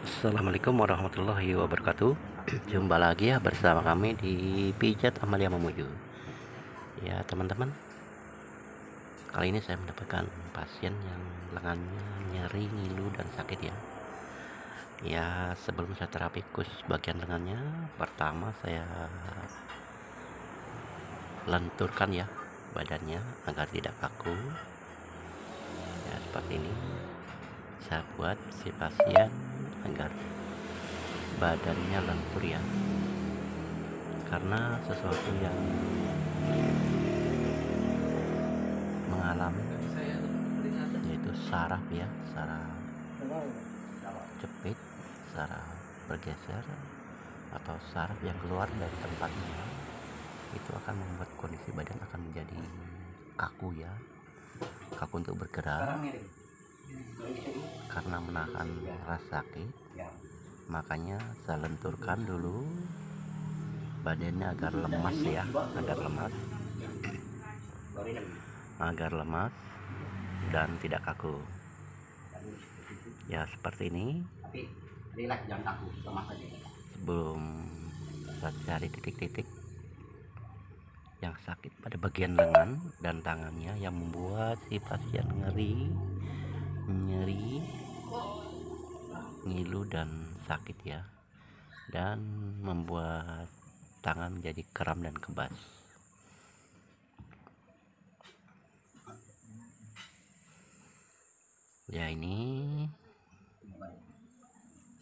Assalamualaikum warahmatullahi wabarakatuh. Jumpa lagi ya bersama kami di Pijat Amalia Mamuju. Ya teman-teman, kali ini saya mendapatkan pasien yang lengannya nyeri, ngilu dan sakit ya. Ya sebelum saya terapi khusus bagian lengannya, pertama saya lenturkan ya badannya agar tidak kaku. Ya seperti ini. Saya buat si pasien agar badannya lentur ya, karena sesuatu yang mengalami yaitu saraf ya, saraf jepit, saraf bergeser, atau saraf yang keluar dari tempatnya, itu akan membuat kondisi badan akan menjadi kaku ya, kaku untuk bergerak karena menahan rasa sakit. Makanya saya lenturkan dulu badannya agar lemas ya, agar lemas dan tidak kaku ya, seperti ini. Sebelum saya cari titik-titik yang sakit pada bagian lengan dan tangannya yang membuat si pasien nyeri, ngilu dan sakit ya, dan membuat tangan menjadi kram dan kebas. Ya, ini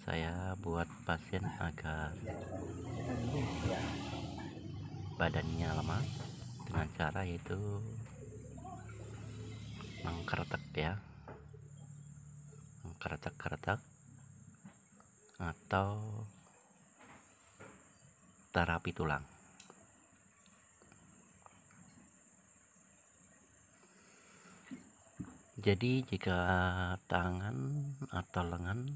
saya buat pasien agar badannya lemah dengan cara yaitu mengkeretek ya, mengkeretek atau terapi tulang. Jadi jika tangan atau lengan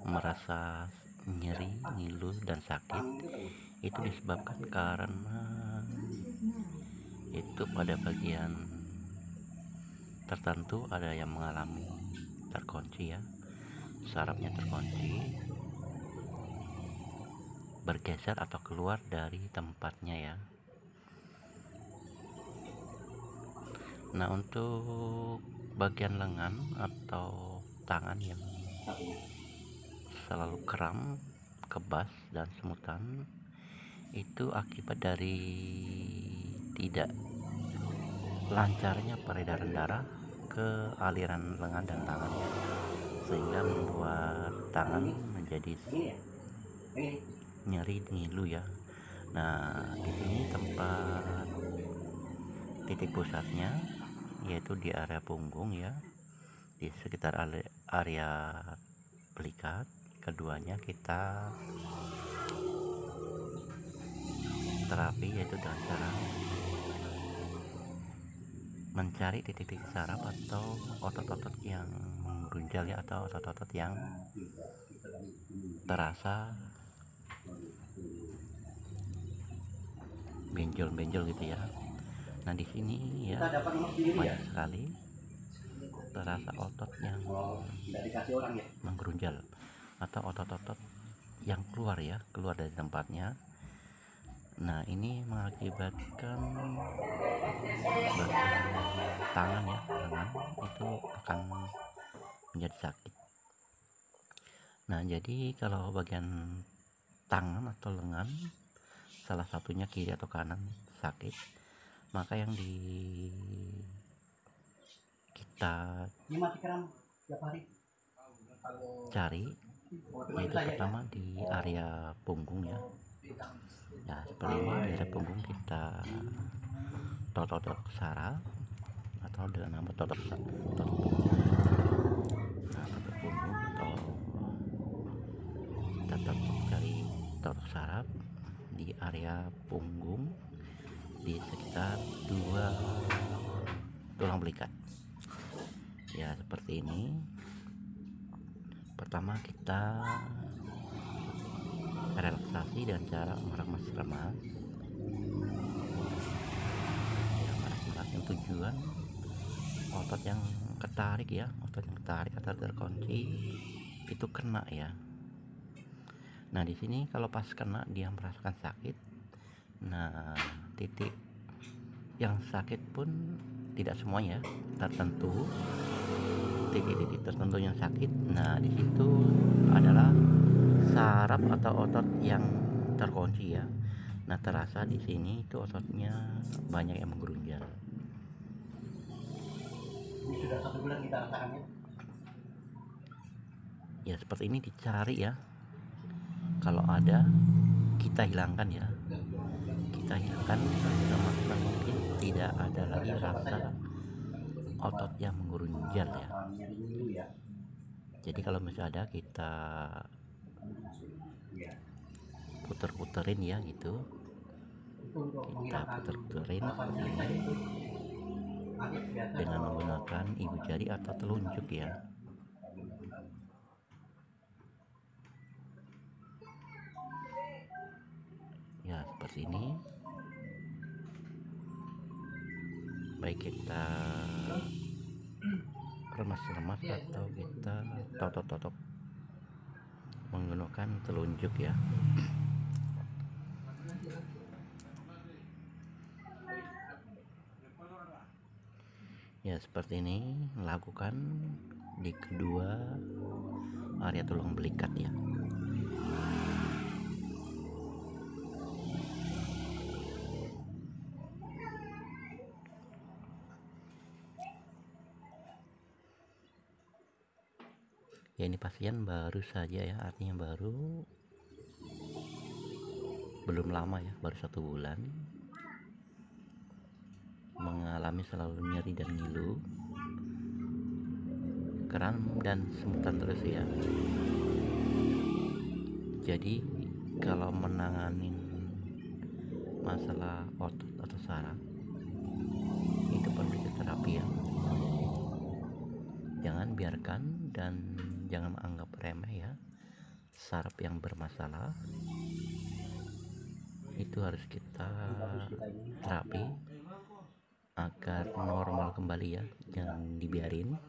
merasa nyeri, ngilu dan sakit, itu disebabkan karena itu pada bagian tertentu ada yang mengalami terkunci ya, sarafnya terkunci, bergeser atau keluar dari tempatnya ya. Nah, untuk bagian lengan atau tangan yang selalu kram, kebas dan semutan, itu akibat dari tidak lancarnya peredaran darah ke aliran lengan dan tangan, sehingga membuat tangan menjadi nyeri, ngilu ya. Nah, di sini tempat titik pusatnya yaitu di area punggung ya, di sekitar area pelikat. Keduanya kita terapi yaitu dengan cara mencari titik-titik saraf atau otot-otot yang menggunjal ya, atau otot-otot yang terasa benjol-benjol gitu ya. Nah, di sini ya banyak sekali terasa otot yang menggerunjal atau otot-otot yang keluar dari tempatnya. Nah, ini mengakibatkan bagian tangan ya, lengan itu akan menjadi sakit. Nah, jadi kalau bagian tangan atau lengan salah satunya kiri atau kanan sakit, maka yang kita cari yaitu pertama di area punggung ya. Ya, seperti ini di area punggung kita totok saraf atau dengan nama totok punggung. Nah, totok punggung atau kita totok dari totok saraf di area punggung di sekitar 2 tulang belikat ya, seperti ini. Pertama kita relaksasi dan cara meremas-remas ya, meremas yang tujuan otot yang ketarik ya, otot yang ketarik atau terkunci itu kena ya. Nah di sini kalau pas kena dia merasakan sakit. Nah titik yang sakit pun tidak semuanya, tertentu titik-titik tertentu yang sakit. Nah di situ adalah saraf atau otot yang terkunci ya. Nah terasa di sini itu ototnya banyak yang menggerunjal. Ini sudah 1 bulan kita rasakannya. Ya seperti ini dicari ya. Kalau ada kita hilangkan ya. Kita hilangkan semaksimal mungkin, tidak ada lagi rasa otot yang menggerunjal ya. Jadi kalau masih ada kita puter-puterin ya gitu. Kita puter-puterin seperti ini dengan menggunakan ibu jari atau telunjuk ya. Ya seperti ini. Baik kita remas-remas atau kita totok-totok menggunakan telunjuk ya. Ya seperti ini, lakukan di kedua area tulang belikat ya. Ya ini pasien baru saja ya, artinya baru, belum lama ya, baru 1 bulan mengalami selalu nyeri dan ngilu, kram dan semutan terus ya. Jadi kalau menangani masalah otot atau saraf itu perlu terapi ya. Jangan biarkan dan jangan menganggap remeh ya. Saraf yang bermasalah itu harus kita terapi agar normal kembali ya. Jangan dibiarin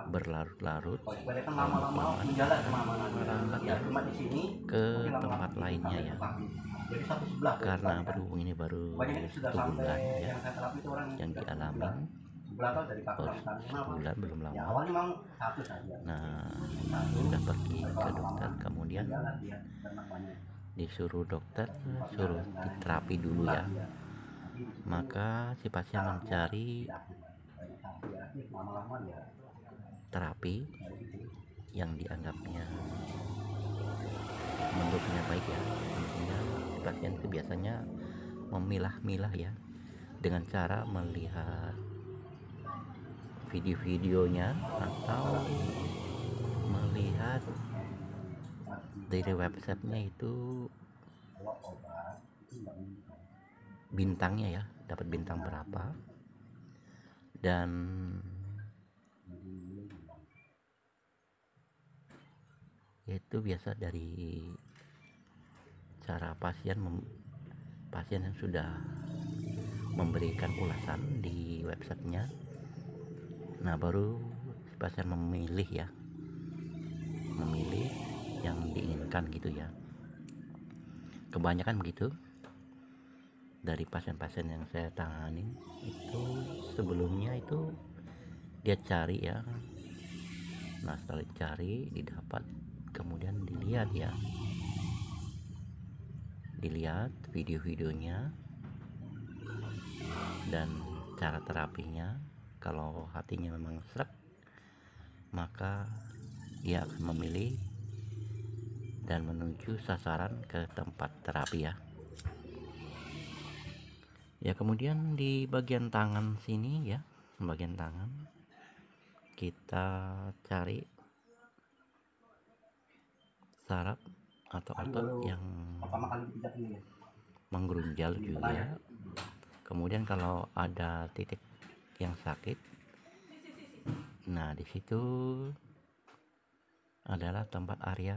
berlarut-larut, lama-kelamaan merambat ya ke tempat lainnya ya. Karena berhubung ini baru 1 bulan ya yang dialami, baru 1 bulan, belum lama. Nah sudah pergi ke dokter, kemudian disuruh dokter suruh diterapi dulu ya. Maka si pasien mencari terapi yang dianggapnya menurutnya baik ya. Intinya si pasien itu biasanya memilah-milah ya, dengan cara melihat video-videonya atau melihat dari websitenya itu bintangnya ya, dapat bintang berapa, dan itu biasa dari cara pasien yang sudah memberikan ulasan di websitenya. Nah baru pasien memilih ya, memilih yang diinginkan gitu ya. Kebanyakan begitu dari pasien-pasien yang saya tangani itu. Sebelumnya itu dia cari ya, nah setelah dicari didapat, kemudian dilihat ya, dilihat video-videonya dan cara terapinya. Kalau hatinya memang srek, maka dia akan memilih dan menuju sasaran ke tempat terapi ya. Ya kemudian di bagian tangan sini ya, bagian tangan kita cari saraf atau otot yang menggerunjal juga. Kemudian kalau ada titik yang sakit, nah di situ adalah tempatnya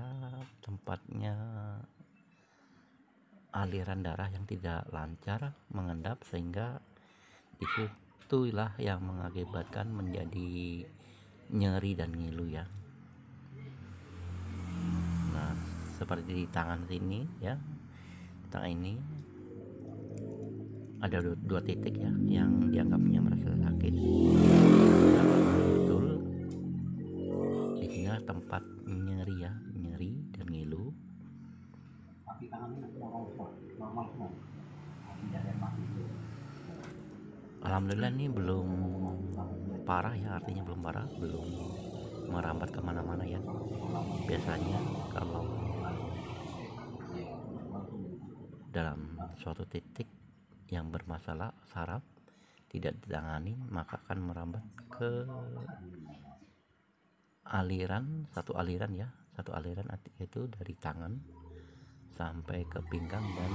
aliran darah yang tidak lancar mengendap, sehingga disitulah yang mengakibatkan menjadi nyeri dan ngilu ya. seperti di tangan sini ya, tangan ini ada dua titik ya yang dianggapnya merasa sakit. Betul, di sini tempat nyeri ya, nyeri dan ngilu. Alhamdulillah ini belum parah ya, artinya belum parah, belum merambat kemana-mana ya. Biasanya kalau dalam suatu titik yang bermasalah saraf tidak ditangani, maka akan merambat ke satu aliran itu dari tangan sampai ke pinggang dan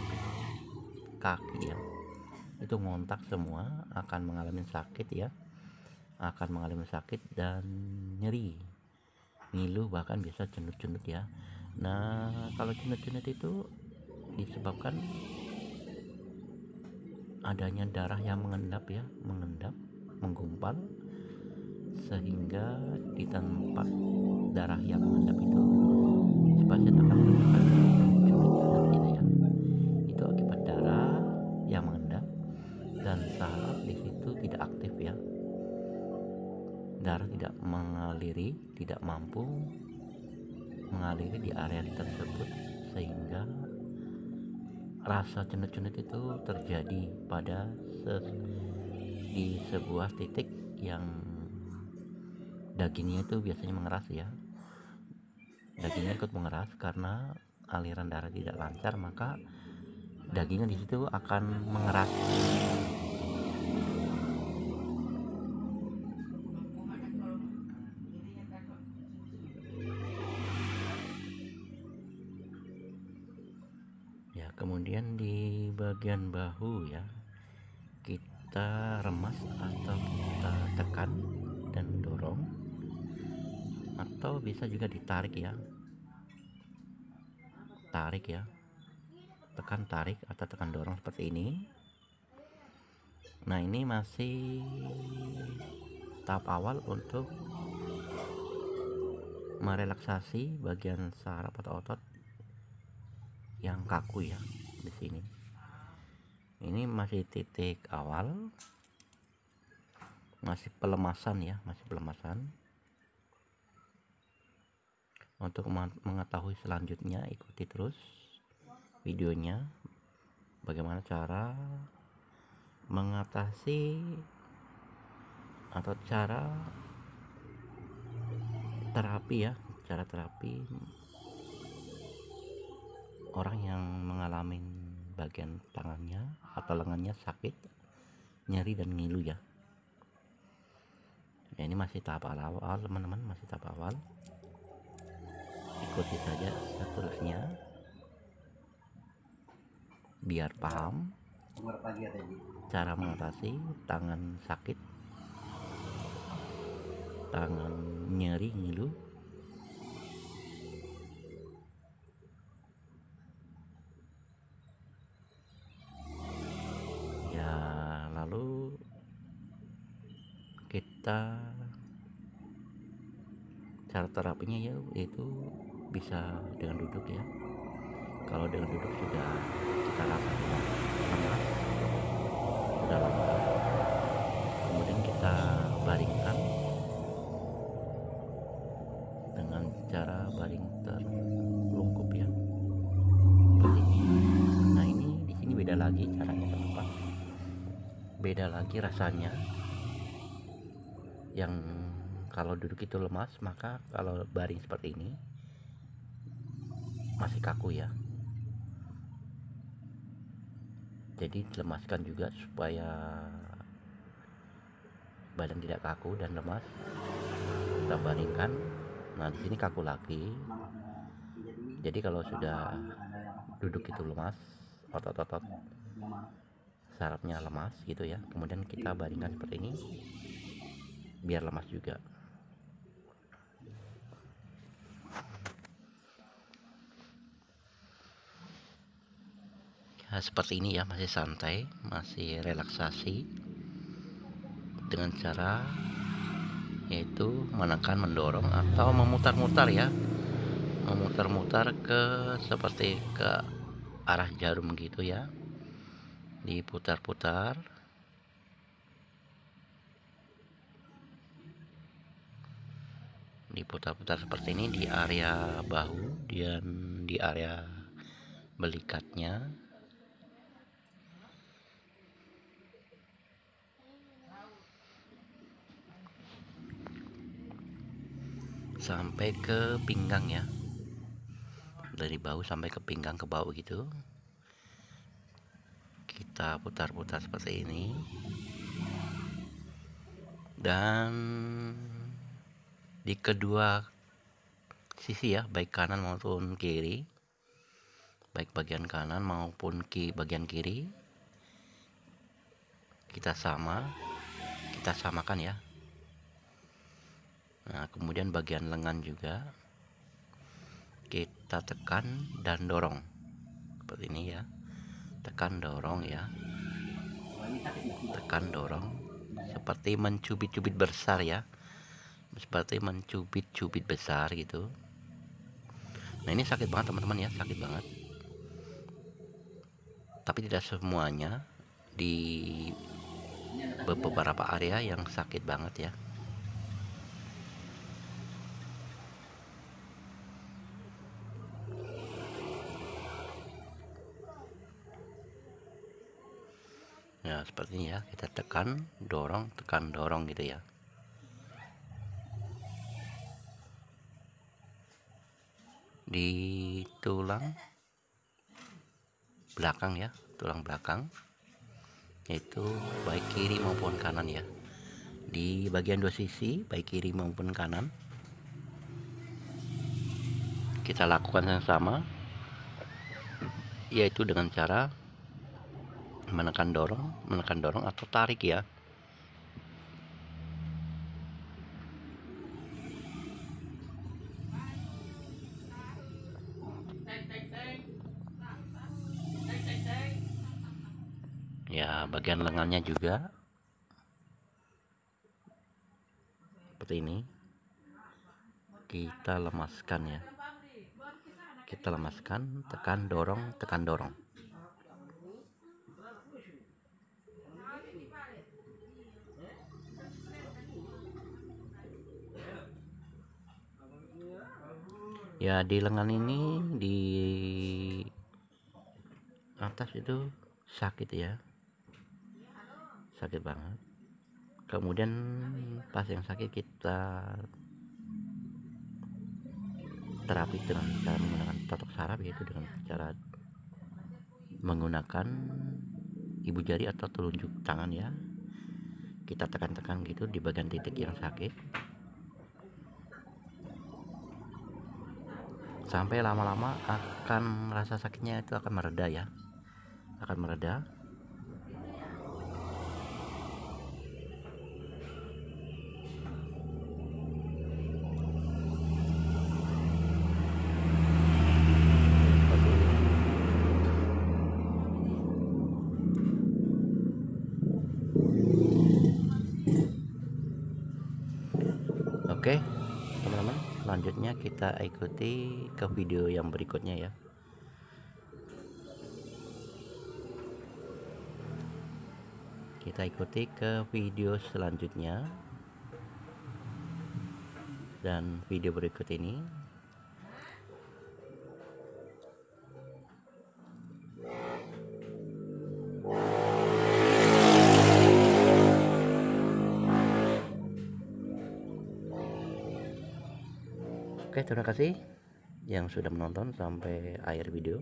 kaki ya. Itu ngontak semua, akan mengalami sakit ya, akan mengalami sakit dan nyeri, ngilu, bahkan bisa cendut-cendut ya. Nah, kalau cendut-cendut itu disebabkan adanya darah yang mengendap ya, menggumpal, sehingga di tempat darah yang mengendap itu si pasien akan merasakan cendut-cendut gitu ya. Itu akibat darah yang mengendap dan saraf di situ tidak aktif ya. Darah tidak mengaliri, tidak mampu mengaliri di area tersebut, sehingga rasa cendut-cendut itu terjadi pada di sebuah titik yang dagingnya itu biasanya mengeras ya. Dagingnya ikut mengeras karena aliran darah tidak lancar, maka dagingnya di situ akan mengeras. Ya, kemudian di bagian bahu ya, kita remas atau kita tekan dan dorong, atau bisa juga ditarik ya, tekan, tarik atau tekan dorong seperti ini. Nah, ini masih tahap awal untuk merelaksasi bagian saraf atau otot yang kaku ya di sini. Ini masih titik awal, masih pelemasan ya, Untuk mengetahui selanjutnya, ikuti terus videonya, bagaimana cara mengatasi atau cara terapi orang yang mengalami bagian tangannya atau lengannya sakit, nyeri dan ngilu ya. Ini masih tahap awal teman-teman, masih tahap awal. Ikuti saja seterusnya biar paham cara mengatasi tangan sakit, tangan nyeri, ngilu. Ya, lalu kita cara terapinya yaitu bisa dengan duduk ya. Kalau dengan duduk sudah kita rasakan lemas, sudah lemas, kemudian kita baringkan dengan cara baring terlungkup ya, seperti ini. Nah, ini di sini beda lagi caranya, kenapa? Beda lagi rasanya. Yang kalau duduk itu lemas, maka kalau baring seperti ini masih kaku ya. Jadi dilemaskan juga supaya badan tidak kaku dan lemas. Kita baringkan. Nah, di sini kaku lagi. Jadi kalau sudah duduk itu lemas, otot-otot sarafnya lemas gitu ya, kemudian kita baringkan seperti ini biar lemas juga. Ya, seperti ini ya, masih santai, masih relaksasi dengan cara yaitu menekan, mendorong atau memutar-mutar ya, memutar-mutar ke seperti ke arah jarum gitu ya, diputar-putar. Diputar-putar seperti ini di area bahu dan di area belikatnya. Sampai ke pinggang ya, dari bahu sampai ke pinggang, ke bawah gitu. Kita putar-putar seperti ini, dan di kedua sisi ya, baik kanan maupun kiri, baik bagian kanan maupun bagian kiri, kita samakan ya. Nah, kemudian bagian lengan juga kita tekan dan dorong seperti ini ya, tekan dorong ya, tekan dorong seperti mencubit-cubit besar ya, seperti mencubit-cubit besar gitu. Nah, ini sakit banget teman-teman ya, sakit banget, tapi tidak semuanya, di beberapa area yang sakit banget ya. Ya seperti ini ya, kita tekan dorong gitu ya. Di tulang belakang ya, tulang belakang, yaitu baik kiri maupun kanan ya, di bagian dua sisi baik kiri maupun kanan kita lakukan yang sama, yaitu dengan cara menekan dorong atau tarik ya. Ya, bagian lengannya juga seperti ini, kita lemaskan ya, kita lemaskan, tekan dorong. Ya, di lengan ini, di atas itu sakit ya, sakit banget. Kemudian pas yang sakit kita terapi dengan cara menggunakan totok saraf, yaitu dengan cara menggunakan ibu jari atau telunjuk tangan ya, kita tekan-tekan gitu di bagian titik yang sakit sampai lama-lama akan rasa sakitnya itu akan mereda ya, akan mereda. Oke teman-teman, selanjutnya kita ikuti ke video yang berikutnya ya. Kita ikuti ke video selanjutnya, dan video berikut ini oke. Terima kasih yang sudah menonton sampai akhir video.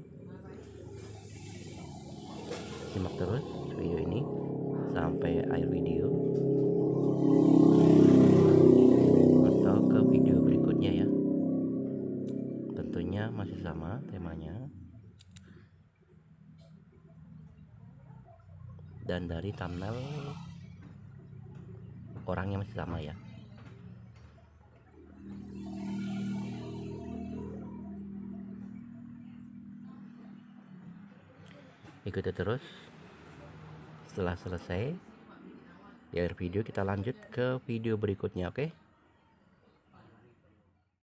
Simak terus video ini sampai akhir video atau ke video berikutnya ya. Tentunya masih sama temanya, dan dari thumbnail orangnya masih sama ya. Ikuti terus. Setelah selesai di akhir video, kita lanjut ke video berikutnya, oke?